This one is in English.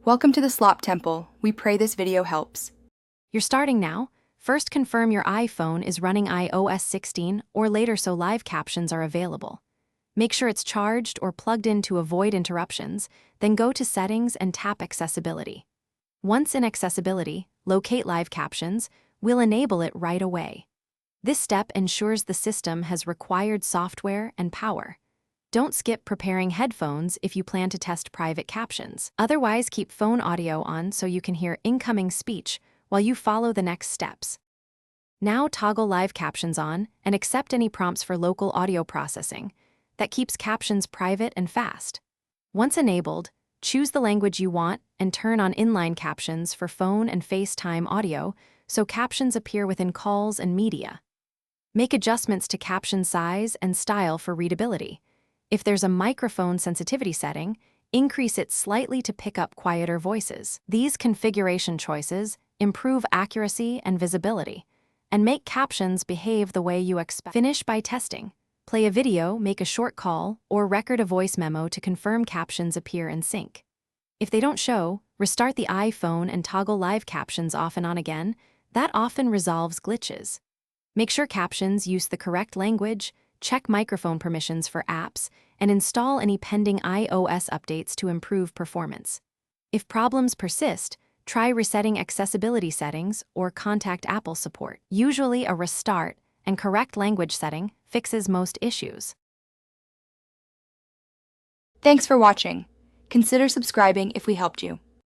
Welcome to the Slop Temple. We pray this video helps. You're starting now. First, confirm your iPhone is running iOS 16 or later so live captions are available. Make sure it's charged or plugged in to avoid interruptions, then go to Settings and tap Accessibility. Once in Accessibility, locate live captions. We'll enable it right away. This step ensures the system has required software and power. Don't skip preparing headphones if you plan to test private captions. Otherwise, keep phone audio on so you can hear incoming speech while you follow the next steps. Now toggle live captions on and accept any prompts for local audio processing. That keeps captions private and fast. Once enabled, choose the language you want and turn on inline captions for phone and FaceTime audio so captions appear within calls and media. Make adjustments to caption size and style for readability. If there's a microphone sensitivity setting, increase it slightly to pick up quieter voices. These configuration choices improve accuracy and visibility, and make captions behave the way you expect. Finish by testing. Play a video, make a short call, or record a voice memo to confirm captions appear in sync. If they don't show, restart the iPhone and toggle live captions off and on again. That often resolves glitches. Make sure captions use the correct language, check microphone permissions for apps, and install any pending iOS updates to improve performance. If problems persist, try resetting accessibility settings or contact Apple support. Usually a restart and correct language setting fixes most issues. Thanks for watching. Consider subscribing if we helped you.